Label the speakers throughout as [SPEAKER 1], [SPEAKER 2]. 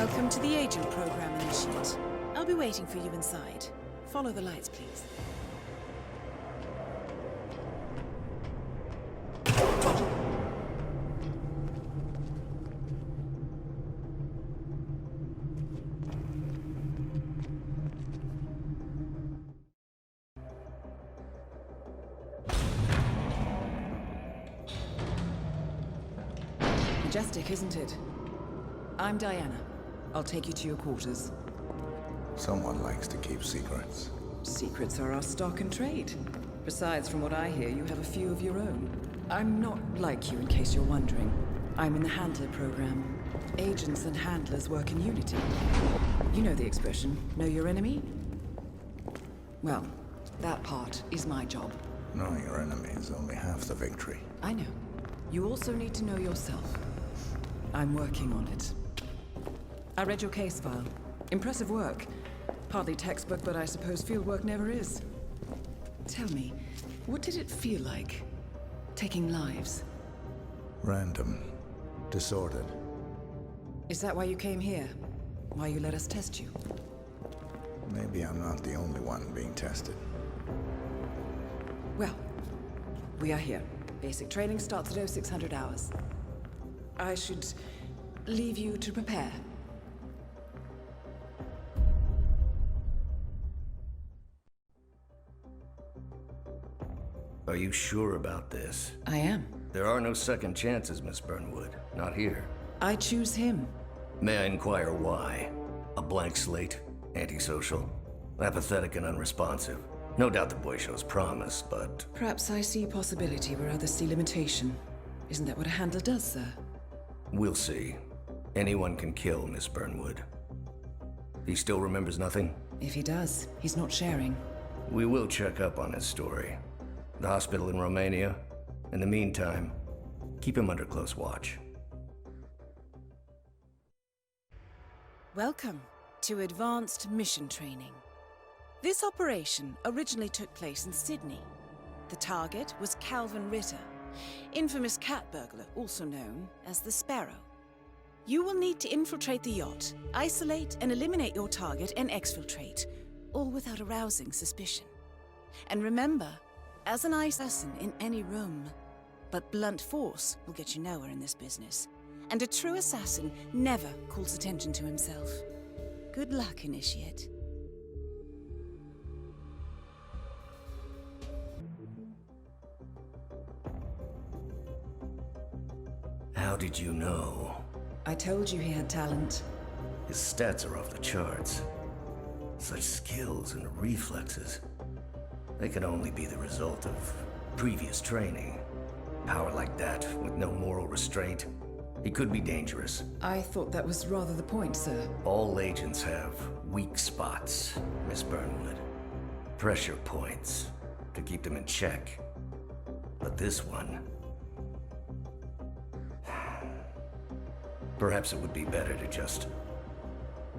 [SPEAKER 1] Welcome to the Agent Program, Initiate. I'll be waiting for you inside. Follow the lights, please. Majestic, isn't it? I'm Diana. I'll take you to your quarters.
[SPEAKER 2] Someone likes to keep secrets.
[SPEAKER 1] Secrets are our stock and trade. Besides, from what I hear, you have a few of your own. I'm not like you, in case you're wondering. I'm in the Handler program. Agents and handlers work in unity. You know the expression, know your enemy? Well, that part is my job.
[SPEAKER 2] Knowing your enemy is only half the victory.
[SPEAKER 1] I know. You also need to know yourself. I'm working on it. I read your case file. Impressive work. Hardly textbook, but I suppose field work never is. Tell me, what did it feel like, taking lives?
[SPEAKER 2] Random. Disordered.
[SPEAKER 1] Is that why you came here? Why you let us test you?
[SPEAKER 2] Maybe I'm not the only one being tested.
[SPEAKER 1] Well, we are here. Basic training starts at 0600 hours. I should leave you to prepare.
[SPEAKER 3] Are you sure about this?
[SPEAKER 1] I am.
[SPEAKER 3] There are no second chances, Miss Burnwood. Not here.
[SPEAKER 1] I choose him.
[SPEAKER 3] May I inquire why? A blank slate? Antisocial? Apathetic and unresponsive? No doubt the boy shows promise, but...
[SPEAKER 1] Perhaps I see possibility where others see limitation. Isn't that what a handler does, sir?
[SPEAKER 3] We'll see. Anyone can kill Miss Burnwood. He still remembers nothing?
[SPEAKER 1] If he does, he's not sharing.
[SPEAKER 3] We will check up on his story. The hospital in Romania. In the meantime, keep him under close watch.
[SPEAKER 1] Welcome to Advanced Mission Training. This operation originally took place in Sydney. The target was Calvin Ritter, infamous cat burglar, also known as the Sparrow. You will need to infiltrate the yacht, isolate and eliminate your target, and exfiltrate, all without arousing suspicion. And remember, as an assassin in any room, but blunt force will get you nowhere in this business. And a true assassin never calls attention to himself. Good luck, Initiate.
[SPEAKER 3] How did you know?
[SPEAKER 1] I told you he had talent.
[SPEAKER 3] His stats are off the charts. Such skills and reflexes. They can only be the result of previous training. Power like that, with no moral restraint, he could be dangerous.
[SPEAKER 1] I thought that was rather the point, sir.
[SPEAKER 3] All agents have weak spots, Miss Burnwood. Pressure points to keep them in check. But this one... Perhaps it would be better to just...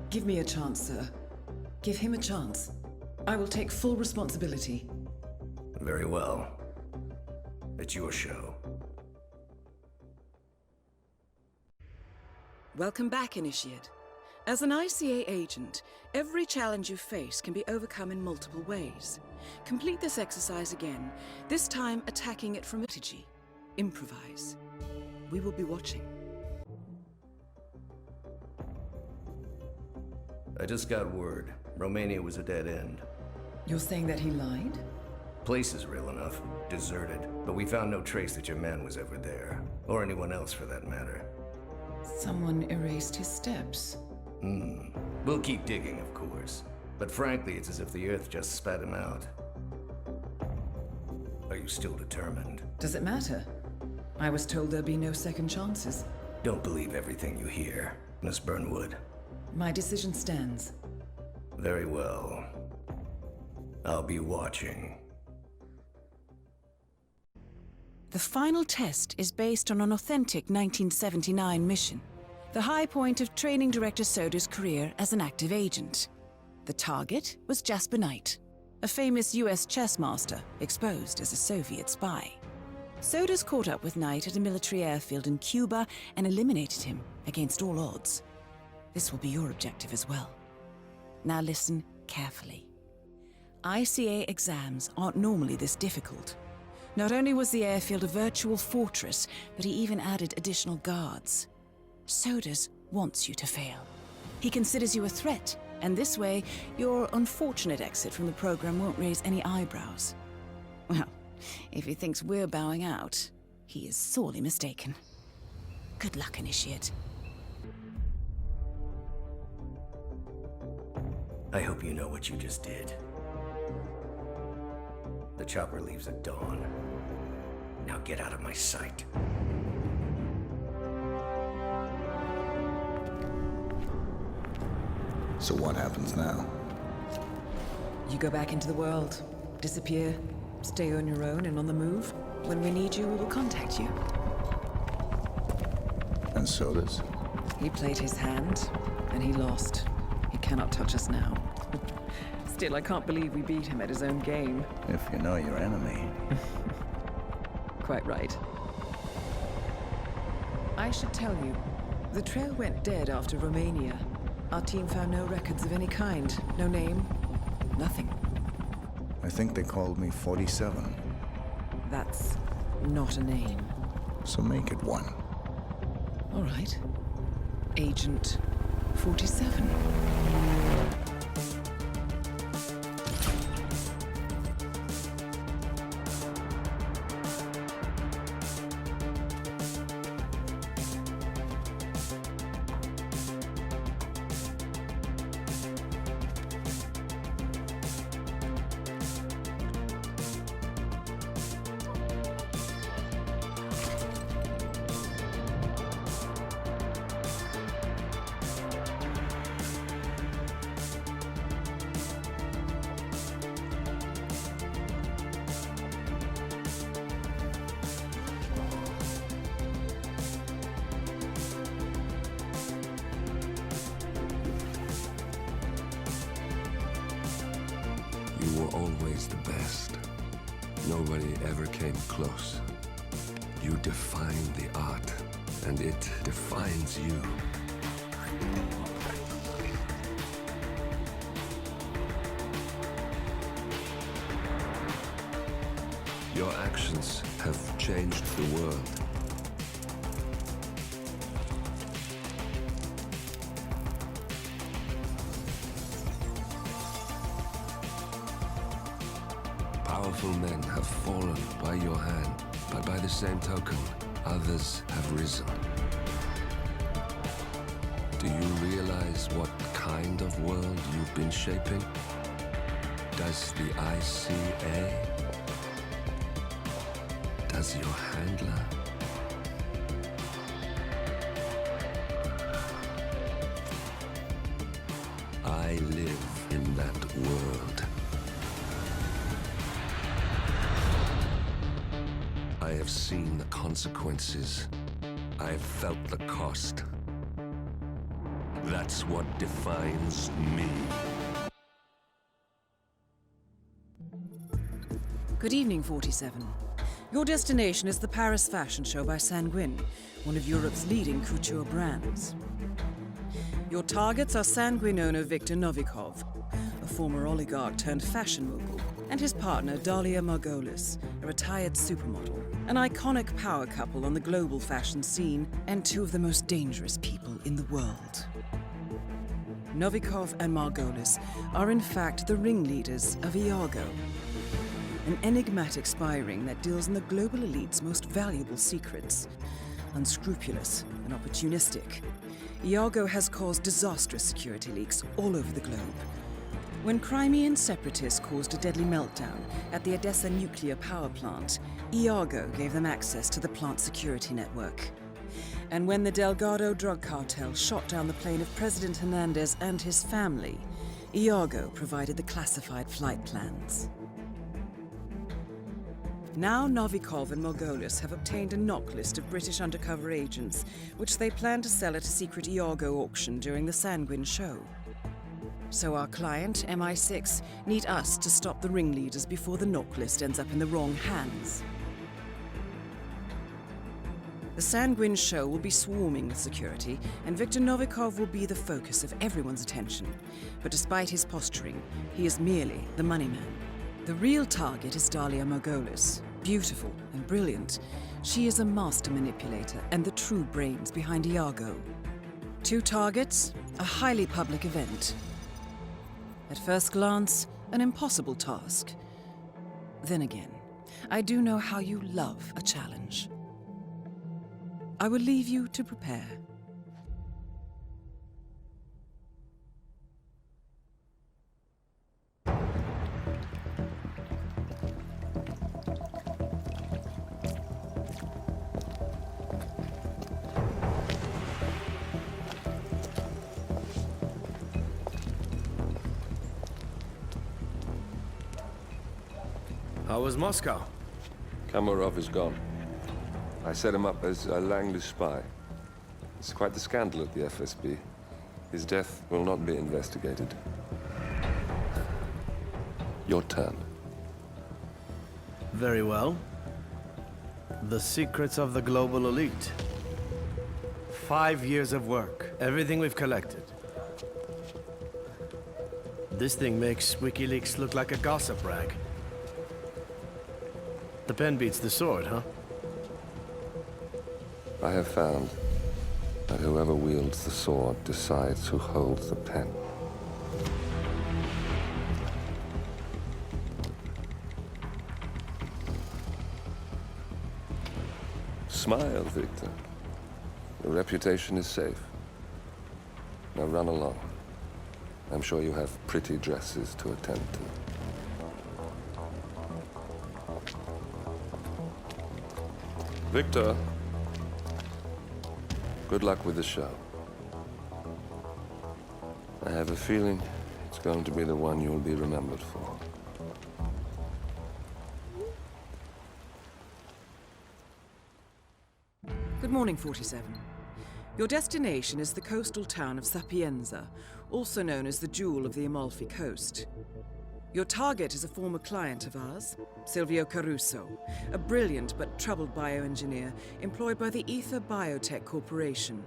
[SPEAKER 1] Give me a chance, sir. Give him a chance. I will take full responsibility.
[SPEAKER 3] Very well. It's your show.
[SPEAKER 1] Welcome back, Initiate. As an ICA agent, every challenge you face can be overcome in multiple ways. Complete this exercise again, this time attacking it from strategy. Improvise. We will be watching.
[SPEAKER 3] I just got word. Romania was a dead end.
[SPEAKER 1] You're saying that he lied?
[SPEAKER 3] Place is real enough. Deserted. But we found no trace that your man was ever there. Or anyone else for that matter.
[SPEAKER 1] Someone erased his steps.
[SPEAKER 3] We'll keep digging, of course. But frankly, it's as if the Earth just spat him out. Are you still determined?
[SPEAKER 1] Does it matter? I was told there'd be no second chances.
[SPEAKER 3] Don't believe everything you hear, Miss Burnwood.
[SPEAKER 1] My decision stands.
[SPEAKER 3] Very well. I'll be watching.
[SPEAKER 1] The final test is based on an authentic 1979 mission. The high point of Training Director Soders' career as an active agent. The target was Jasper Knight, a famous US chess master exposed as a Soviet spy. Soders caught up with Knight at a military airfield in Cuba and eliminated him against all odds. This will be your objective as well. Now listen carefully. ICA exams aren't normally this difficult. Not only was the airfield a virtual fortress, but he even added additional guards. Soders wants you to fail. He considers you a threat, and this way, your unfortunate exit from the program won't raise any eyebrows. Well, if he thinks we're bowing out, he is sorely mistaken. Good luck, Initiate.
[SPEAKER 3] I hope you know what you just did. The chopper leaves at dawn. Now get out of my sight.
[SPEAKER 2] So what happens now?
[SPEAKER 1] You go back into the world, disappear, stay on your own and on the move. When we need you, we will contact you.
[SPEAKER 2] And Soders?
[SPEAKER 1] He played his hand, and he lost. He cannot touch us now. Still, I can't believe we beat him at his own game.
[SPEAKER 2] If you know your enemy.
[SPEAKER 1] Quite right. I should tell you, the trail went dead after Romania. Our team found no records of any kind. No name, nothing.
[SPEAKER 2] I think they called me 47.
[SPEAKER 1] That's not a name.
[SPEAKER 2] So make it one.
[SPEAKER 1] All right. Agent 47.
[SPEAKER 4] You were always the best. Nobody ever came close. You define the art, and it defines you. Your actions have changed the world. Powerful men have fallen by your hand, but by the same token, others have risen. Do you realize what kind of world you've been shaping? Does the ICA? Does your handler? I live in that world. I have seen the consequences. I have felt the cost. That's what defines me.
[SPEAKER 1] Good evening, 47. Your destination is the Paris Fashion Show by Sanguine, one of Europe's leading couture brands. Your targets are Sanguine owner Viktor Novikov, a former oligarch turned fashion mogul, and his partner Dalia Margolis, a retired supermodel, an iconic power couple on the global fashion scene, and two of the most dangerous people in the world. Novikov and Margolis are in fact the ringleaders of Iago, an enigmatic spy ring that deals in the global elite's most valuable secrets. Unscrupulous and opportunistic, Iago has caused disastrous security leaks all over the globe. When Crimean separatists caused a deadly meltdown at the Odessa nuclear power plant, Iago gave them access to the plant's security network. And when the Delgado drug cartel shot down the plane of President Hernandez and his family, Iago provided the classified flight plans. Now Novikov and Margolis have obtained a knock list of British undercover agents, which they plan to sell at a secret Iago auction during the Sanguine show. So our client, MI6, need us to stop the ringleaders before the knock list ends up in the wrong hands. The Sanguine show will be swarming with security, and Viktor Novikov will be the focus of everyone's attention. But despite his posturing, he is merely the money man. The real target is Dalia Margolis. Beautiful and brilliant, she is a master manipulator and the true brains behind Iago. 2 targets, a highly public event. At first glance, an impossible task. Then again, I do know how you love a challenge. I will leave you to prepare.
[SPEAKER 5] How was Moscow?
[SPEAKER 4] Kamarov is gone. I set him up as a Langley spy. It's quite the scandal at the FSB. His death will not be investigated. Your turn.
[SPEAKER 5] Very well. The secrets of the global elite. 5 years of work, everything we've collected. This thing makes WikiLeaks look like a gossip rag. The pen beats the sword, huh?
[SPEAKER 4] I have found that whoever wields the sword decides who holds the pen. Smile, Victor. Your reputation is safe. Now run along. I'm sure you have pretty dresses to attend to. Victor, good luck with the show. I have a feeling it's going to be the one you'll be remembered for.
[SPEAKER 1] Good morning, 47. Your destination is the coastal town of Sapienza, also known as the Jewel of the Amalfi Coast. Your target is a former client of ours, Silvio Caruso, a brilliant but troubled bioengineer employed by the Ether Biotech Corporation.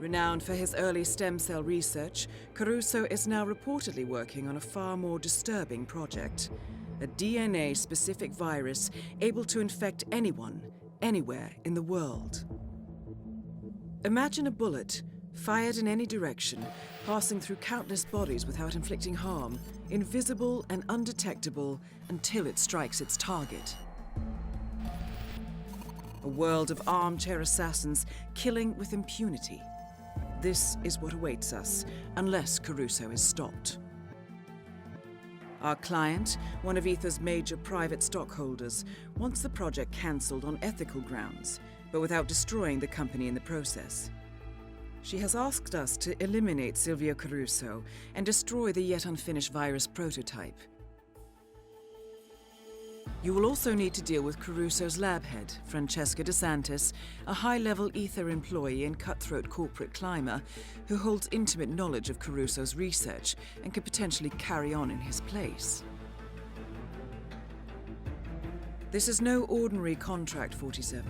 [SPEAKER 1] Renowned for his early stem cell research, Caruso is now reportedly working on a far more disturbing project, a DNA-specific virus able to infect anyone, anywhere in the world. Imagine a bullet, fired in any direction, passing through countless bodies without inflicting harm, invisible and undetectable until it strikes its target. A world of armchair assassins killing with impunity. This is what awaits us, unless Caruso is stopped. Our client, one of Ether's major private stockholders, wants the project cancelled on ethical grounds, but without destroying the company in the process. She has asked us to eliminate Silvio Caruso and destroy the yet unfinished virus prototype. You will also need to deal with Caruso's lab head, Francesca De Santis, a high-level Ether employee and cutthroat corporate climber who holds intimate knowledge of Caruso's research and could potentially carry on in his place. This is no ordinary contract, 47.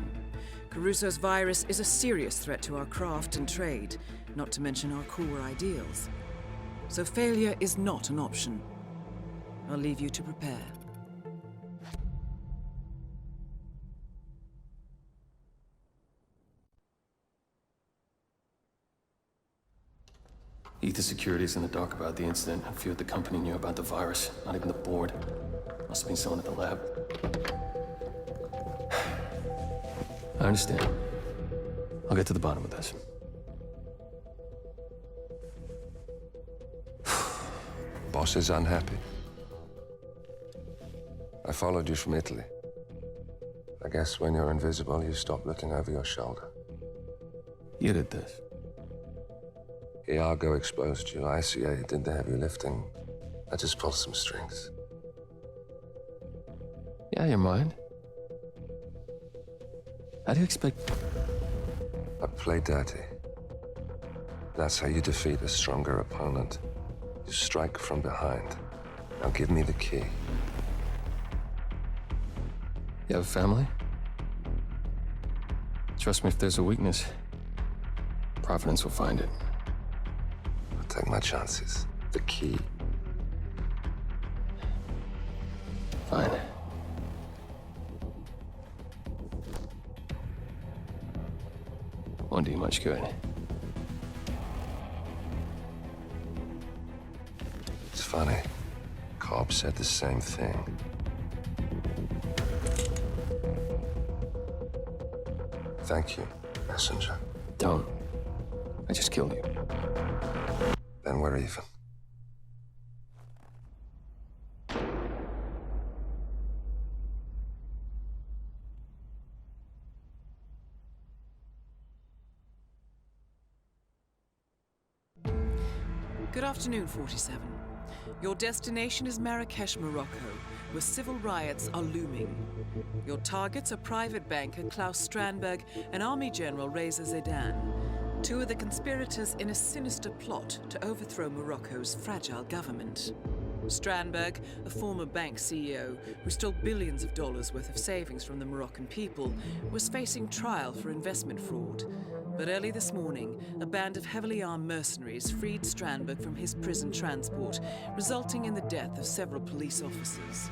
[SPEAKER 1] Caruso's virus is a serious threat to our craft and trade, not to mention our core ideals. So failure is not an option. I'll leave you to prepare.
[SPEAKER 6] Ether Security's in the dark about the incident. A few at the company knew about the virus, not even the board. Must have been someone at the lab. I understand. I'll get to the bottom of this.
[SPEAKER 4] Boss is unhappy. I followed you from Italy. I guess when you're invisible, you stop looking over your shoulder.
[SPEAKER 6] You did this.
[SPEAKER 4] Iago exposed you. ICA did the heavy lifting. I just pulled some strings.
[SPEAKER 6] Yeah, your mind. How do you expect...
[SPEAKER 4] I play dirty. That's how you defeat a stronger opponent. You strike from behind. Now give me the key.
[SPEAKER 6] You have a family? What's Trust me, if there's a weakness, Providence will find it.
[SPEAKER 4] I'll take my chances. The key.
[SPEAKER 6] Fine. Won't do you much good.
[SPEAKER 4] It's funny. Cobb said the same thing. Thank you, messenger.
[SPEAKER 6] Don't. I just killed you.
[SPEAKER 4] Then we're even.
[SPEAKER 1] Good afternoon, 47. Your destination is Marrakesh, Morocco, where civil riots are looming. Your targets are private banker Claus Strandberg and Army General Reza Zaydan, two of the conspirators in a sinister plot to overthrow Morocco's fragile government. Strandberg, a former bank CEO who stole billions of dollars worth of savings from the Moroccan people, was facing trial for investment fraud. But early this morning, a band of heavily armed mercenaries freed Strandberg from his prison transport, resulting in the death of several police officers.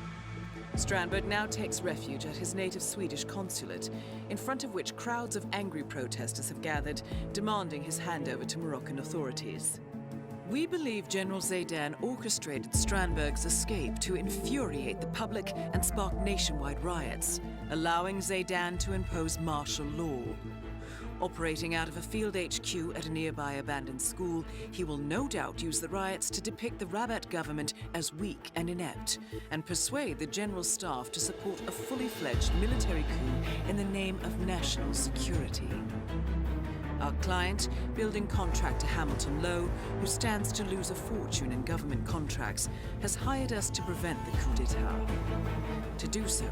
[SPEAKER 1] Strandberg now takes refuge at his native Swedish consulate, in front of which crowds of angry protesters have gathered, demanding his handover to Moroccan authorities. We believe General Zaydan orchestrated Strandberg's escape to infuriate the public and spark nationwide riots, allowing Zaydan to impose martial law. Operating out of a field HQ at a nearby abandoned school, he will no doubt use the riots to depict the Rabat government as weak and inept, and persuade the general staff to support a fully fledged military coup in the name of national security. Our client, building contractor Hamilton Lowe, who stands to lose a fortune in government contracts, has hired us to prevent the coup d'etat. To do so,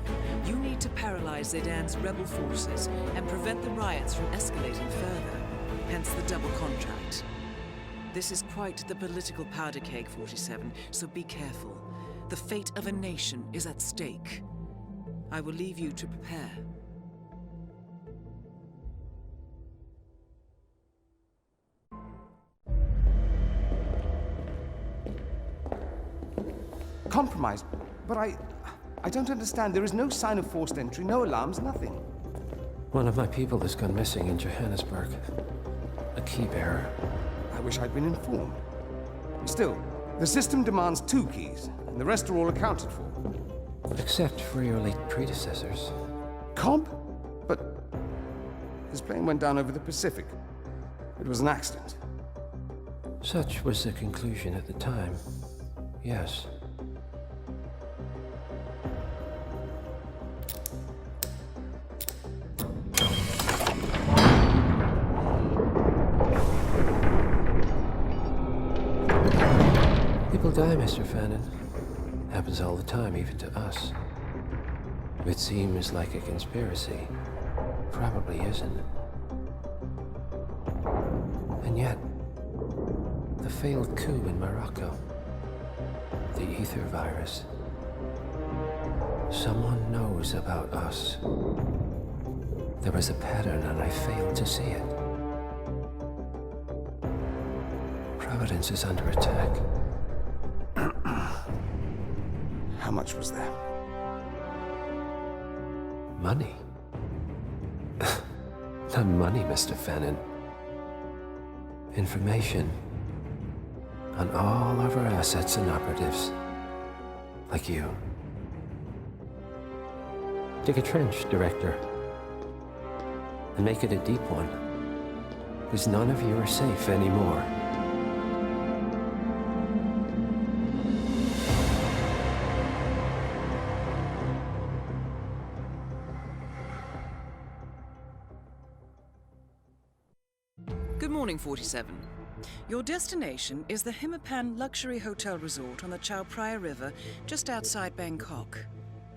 [SPEAKER 1] you need to paralyze Zaydan's rebel forces and prevent the riots from escalating further, hence the double contract. This is quite the political powder keg, 47, so be careful. The fate of a nation is at stake. I will leave you to prepare.
[SPEAKER 7] Compromised, but I don't understand. There is no sign of forced entry, no alarms, nothing.
[SPEAKER 6] One of my people has gone missing in Johannesburg. A key bearer.
[SPEAKER 7] I wish I'd been informed. Still, the system demands 2 keys, and the rest are all accounted for.
[SPEAKER 6] Except for your late predecessors.
[SPEAKER 7] Cobb? But his plane went down over the Pacific. It was an accident.
[SPEAKER 6] Such was the conclusion at the time. Yes. People die, Mr. Fannin. Happens all the time, even to us. It seems like a conspiracy. Probably isn't. And yet, the failed coup in Morocco, the ether virus. Someone knows about us. There was a pattern and I failed to see it. Providence is under attack.
[SPEAKER 7] How much was there?
[SPEAKER 6] Money? Not money, Mr. Fannin. Information on all of our assets and operatives. Like you. Dig a trench, Director. And make it a deep one. Because none of you are safe anymore.
[SPEAKER 1] Good morning, 47. Your destination is the Hitman luxury hotel resort on the Chao Phraya River, just outside Bangkok.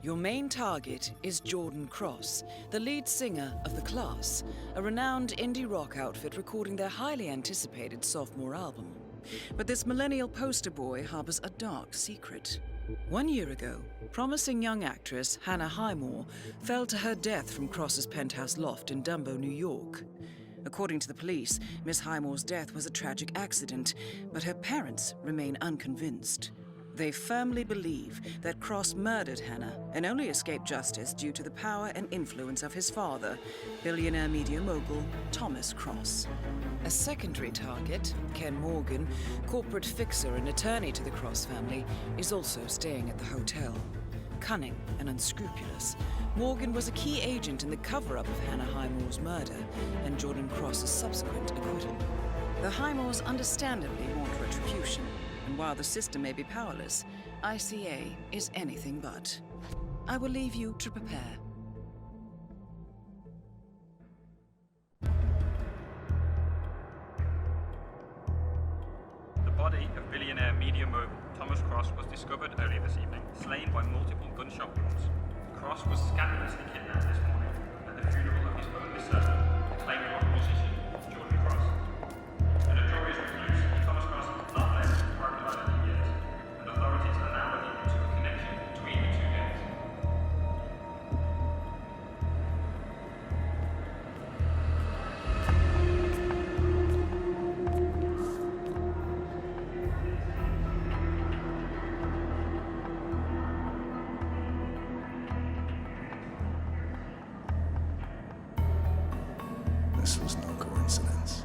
[SPEAKER 1] Your main target is Jordan Cross, the lead singer of The Class, a renowned indie rock outfit recording their highly anticipated sophomore album. But this millennial poster boy harbors a dark secret. 1 year ago, promising young actress Hannah Highmore fell to her death from Cross's penthouse loft in Dumbo, New York. According to the police, Miss Highmore's death was a tragic accident, but her parents remain unconvinced. They firmly believe that Cross murdered Hannah and only escaped justice due to the power and influence of his father, billionaire media mogul Thomas Cross. A secondary target, Ken Morgan, corporate fixer and attorney to the Cross family, is also staying at the hotel. Cunning and unscrupulous, Morgan was a key agent in the cover-up of Hannah Highmore's murder and Jordan Cross's subsequent acquittal. The Highmores understandably want retribution, and while the system may be powerless, ICA is anything but. I will leave you to prepare.
[SPEAKER 8] The body of billionaire media mogul Thomas Cross was discovered earlier this evening, slain by multiple gunshot wounds. Cross was scandalously kidnapped this morning at the funeral of his only son, acclaimed rock musician Jordan Cross. A notorious recluse, Thomas Cross has not left his private life in years, and authorities are now looking into a connection between the two deaths.
[SPEAKER 2] This was no coincidence.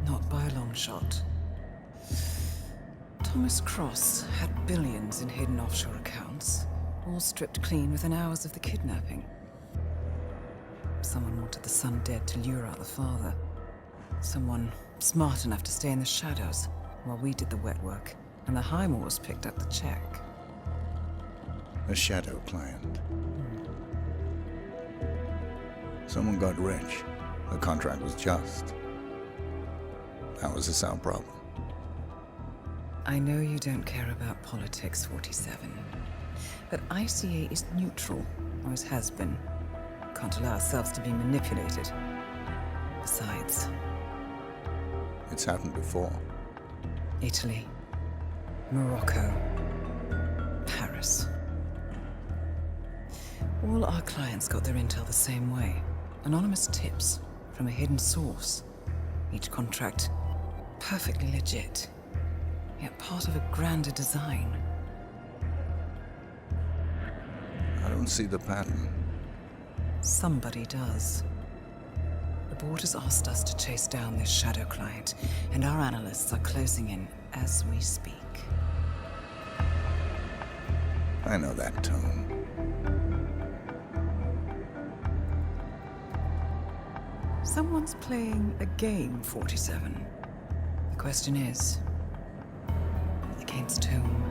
[SPEAKER 1] Not by a long shot. Thomas Cross had billions in hidden offshore accounts, all stripped clean within hours of the kidnapping. Someone wanted the son dead to lure out the father. Someone smart enough to stay in the shadows while we did the wet work, and the Highmores picked up the check.
[SPEAKER 2] A shadow client. Someone got rich. The contract was just. How was this our problem?
[SPEAKER 1] I know you don't care about politics, 47. But ICA is neutral, always has been. Can't allow ourselves to be manipulated. Besides,
[SPEAKER 2] It's happened before.
[SPEAKER 1] Italy, Morocco, Paris. All our clients got their intel the same way. Anonymous tips from a hidden source. Each contract perfectly legit, yet part of a grander design.
[SPEAKER 2] I don't see the pattern.
[SPEAKER 1] Somebody does. The board has asked us to chase down this shadow client, and our analysts are closing in as we speak.
[SPEAKER 2] I know that tone.
[SPEAKER 1] Someone's playing a game, 47. The question is, against whom?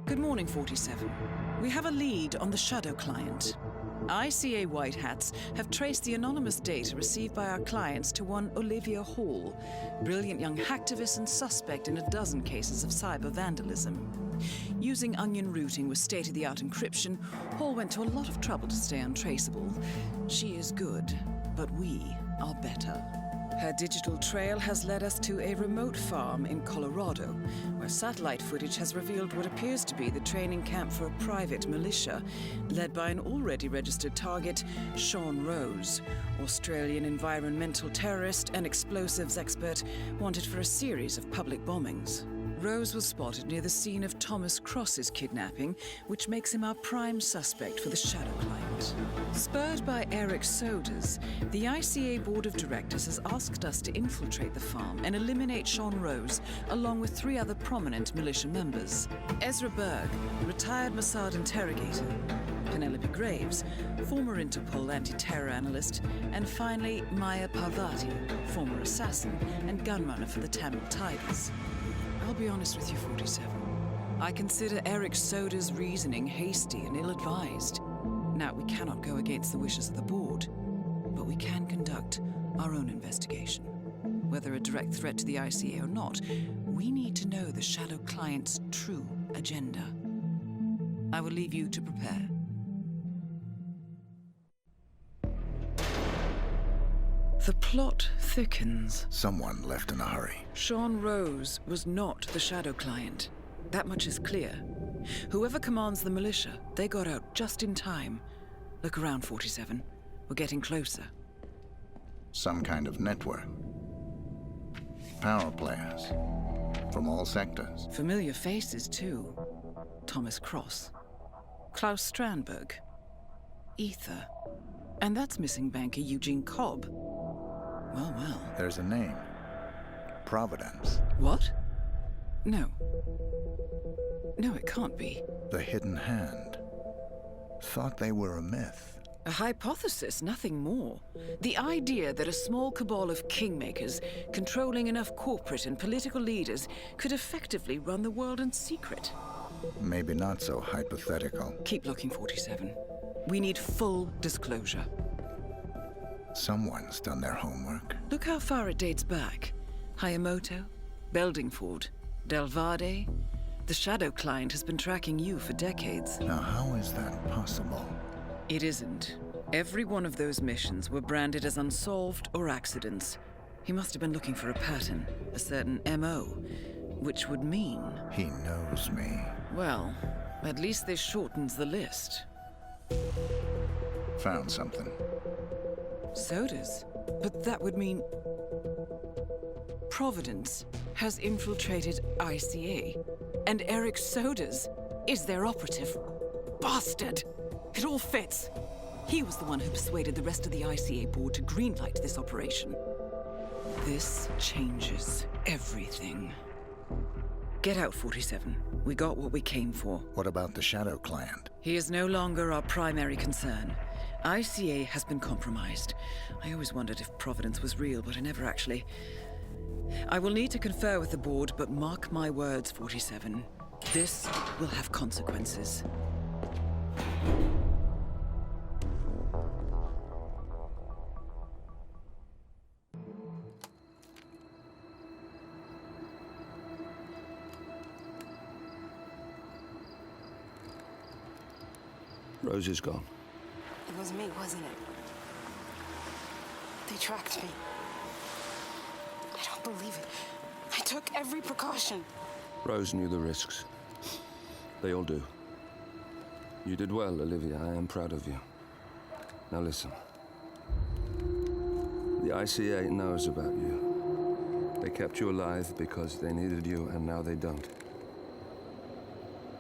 [SPEAKER 1] Good morning, 47. We have a lead on the shadow client. ICA White Hats have traced the anonymous data received by our clients to one Olivia Hall, brilliant young hacktivist and suspect in a dozen cases of cyber vandalism. Using onion routing with state-of-the-art encryption, Hall went to a lot of trouble to stay untraceable. She is good, but we are better. Her digital trail has led us to a remote farm in Colorado, where satellite footage has revealed what appears to be the training camp for a private militia, led by an already registered target, Sean Rose, Australian environmental terrorist and explosives expert wanted for a series of public bombings. Rose was spotted near the scene of Thomas Cross's kidnapping, which makes him our prime suspect for the shadow client. Spurred by Erich Soders, the ICA Board of Directors has asked us to infiltrate the farm and eliminate Sean Rose, along with 3 other prominent militia members. Ezra Berg, retired Mossad interrogator, Penelope Graves, former Interpol anti-terror analyst, and finally Maya Parvati, former assassin and gunrunner for the Tamil Tigers. I'll be honest with you, 47. I consider Erich Soders' reasoning hasty and ill-advised. Now, we cannot go against the wishes of the board, but we can conduct our own investigation. Whether a direct threat to the ICA or not, we need to know the Shadow Client's true agenda. I will leave you to prepare. The plot thickens.
[SPEAKER 2] Someone left in a hurry.
[SPEAKER 1] Sean Rose was not the Shadow Client. That much is clear. Whoever commands the militia, they got out just in time. Look around, 47. We're getting closer.
[SPEAKER 2] Some kind of network. Power players. From all sectors.
[SPEAKER 1] Familiar faces, too. Thomas Cross. Claus Strandberg. Ether. And that's missing banker Eugene Cobb. Well, well.
[SPEAKER 2] There's a name. Providence.
[SPEAKER 1] What? No. No, it can't be.
[SPEAKER 2] The Hidden Hand. Thought they were a myth.
[SPEAKER 1] A hypothesis, nothing more. The idea that a small cabal of kingmakers, controlling enough corporate and political leaders, could effectively run the world in secret.
[SPEAKER 2] Maybe not so hypothetical.
[SPEAKER 1] Keep looking, 47. We need full disclosure.
[SPEAKER 2] Someone's done their homework.
[SPEAKER 1] Look how far it dates back. Hayamoto, Beldingford, Delvade. The Shadow Client has been tracking you for decades.
[SPEAKER 2] Now, how is that possible?
[SPEAKER 1] It isn't. Every one of those missions were branded as unsolved or accidents. He must have been looking for a pattern, a certain MO, which would mean...
[SPEAKER 2] He knows me.
[SPEAKER 1] Well, at least this shortens the list.
[SPEAKER 2] Found something.
[SPEAKER 1] Soders? But that would mean... Providence has infiltrated ICA, and Erich Soders is their operative. Bastard! It all fits. He was the one who persuaded the rest of the ICA board to greenlight this operation. This changes everything. Get out, 47. We got what we came for.
[SPEAKER 2] What about the Shadow Client?
[SPEAKER 1] He is no longer our primary concern. ICA has been compromised. I always wondered if Providence was real, but I never actually... I will need to confer with the board, but mark my words, 47. This will have consequences.
[SPEAKER 4] Rose is gone.
[SPEAKER 9] It was me, wasn't it? They tracked me. I don't believe it. I took every precaution.
[SPEAKER 4] Rose knew the risks. They all do. You did well, Olivia. I am proud of you. Now listen. The ICA knows about you. They kept you alive because they needed you, and now they don't.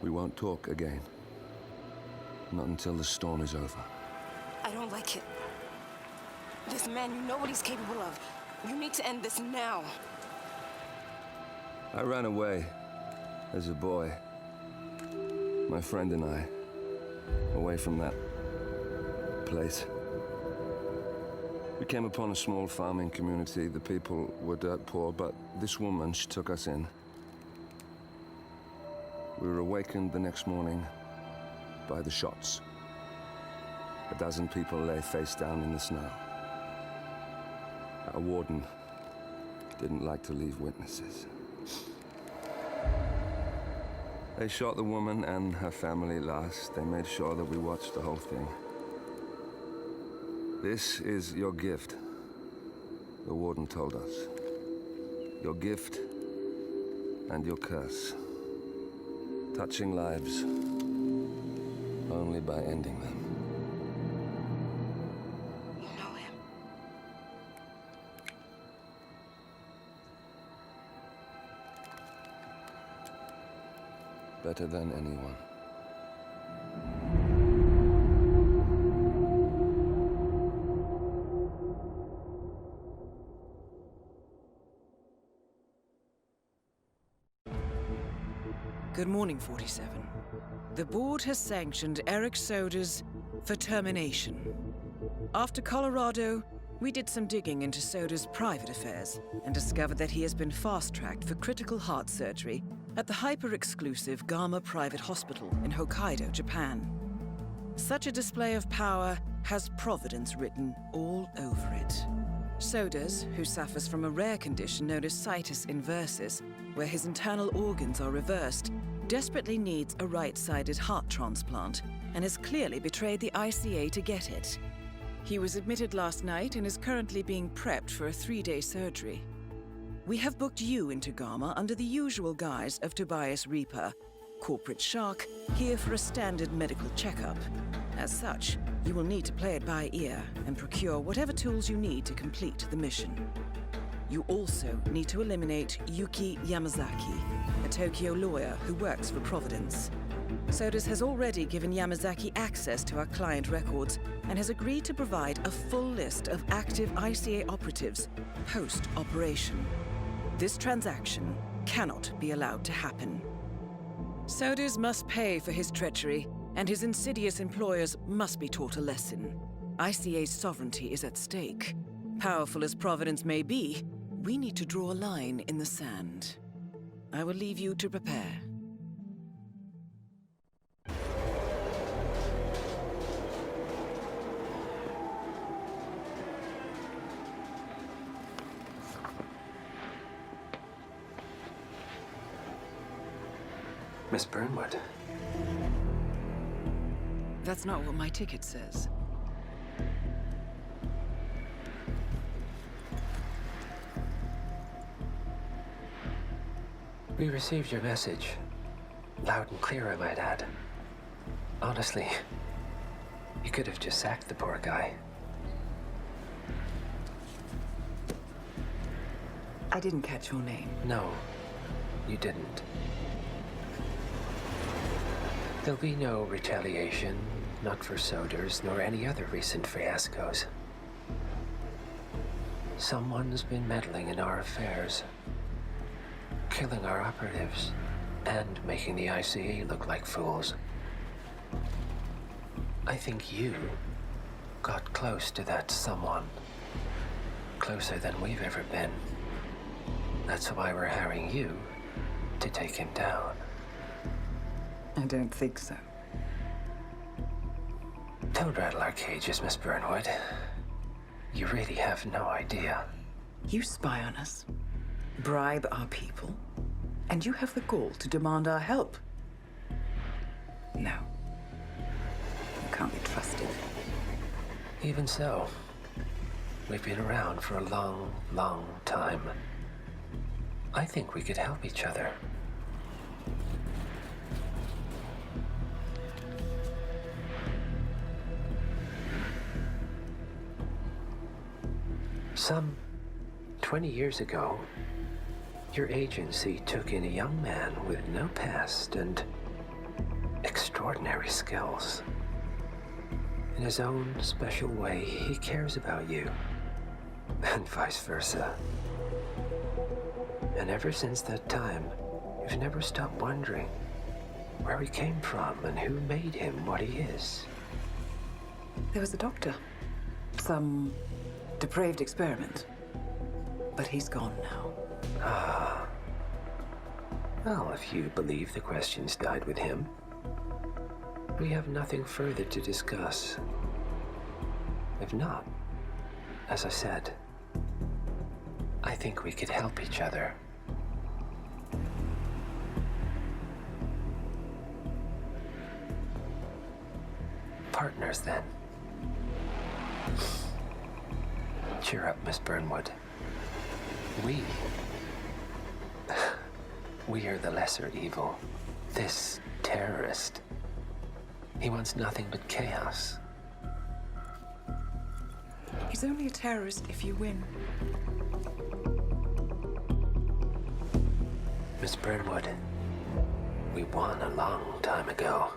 [SPEAKER 4] We won't talk again. Not until the storm is over.
[SPEAKER 9] I don't like it. This man, you know what he's capable of. You need to end this now.
[SPEAKER 4] I ran away as a boy. My friend and I. Away from that place. We came upon a small farming community. The people were dirt poor, but this woman, she took us in. We were awakened the next morning by the shots. A dozen people lay face down in the snow. Our warden didn't like to leave witnesses. They shot the woman and her family last. They made sure that we watched the whole thing. This is your gift, the warden told us. Your gift and your curse. Touching lives only by ending them.
[SPEAKER 9] You know him.
[SPEAKER 4] Better than anyone.
[SPEAKER 1] Good morning, 47. The board has sanctioned Erich Soders for termination. After Colorado, We did some digging into Soders' private affairs and discovered that he has been fast-tracked for critical heart surgery at the hyper-exclusive Gama Private Hospital in Hokkaido, Japan. Such a display of power has Providence written all over it. Soders, who suffers from a rare condition known as situs inversus, where his internal organs are reversed, desperately needs a right-sided heart transplant and has clearly betrayed the ICA to get it. He was admitted last night and is currently being prepped for a 3-day surgery. We have booked you into Gama under the usual guise of Tobias Reaper, corporate shark, here for a standard medical checkup. As such, you will need to play it by ear and procure whatever tools you need to complete the mission. You also need to eliminate Yuki Yamazaki, a Tokyo lawyer who works for Providence. Soders has already given Yamazaki access to our client records and has agreed to provide a full list of active ICA operatives post-operation. This transaction cannot be allowed to happen. Soders must pay for his treachery, and his insidious employers must be taught a lesson. ICA's sovereignty is at stake. Powerful as Providence may be, we need to draw a line in the sand. I will leave you to prepare.
[SPEAKER 6] Miss Burnwood.
[SPEAKER 1] That's not what my ticket says.
[SPEAKER 6] We received your message. Loud and clear, I might add. Honestly, you could have just sacked the poor guy.
[SPEAKER 1] I didn't catch your name.
[SPEAKER 6] No, you didn't. There'll be no retaliation, not for Soders, nor any other recent fiascos. Someone's been meddling in our affairs, killing our operatives, and making the ICA look like fools. I think you got close to that someone. Closer than we've ever been. That's why we're hiring you to take him down.
[SPEAKER 1] I don't think so.
[SPEAKER 6] Don't rattle our cages, Miss Burnwood. You really have no idea.
[SPEAKER 1] You spy on us, bribe our people, and you have the gall to demand our help. No. You can't be trusted.
[SPEAKER 6] Even so, we've been around for a long, long time. I think we could help each other. Some 20 years ago, your agency took in a young man with no past and extraordinary skills. In his own special way, he cares about you, and vice versa. And ever since that time, you've never stopped wondering where he came from and who made him what he is.
[SPEAKER 1] There was a doctor. Some depraved experiment. But he's gone now.
[SPEAKER 6] Ah. Well, if you believe the questions died with him, we have nothing further to discuss. If not, as I said, I think we could help each other. Partners, then. Cheer up, Miss Burnwood. We are the lesser evil. This terrorist, he wants nothing but chaos.
[SPEAKER 1] He's only a terrorist if you win.
[SPEAKER 6] Miss Burnwood, we won a long time ago.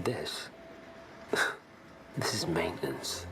[SPEAKER 6] This is maintenance.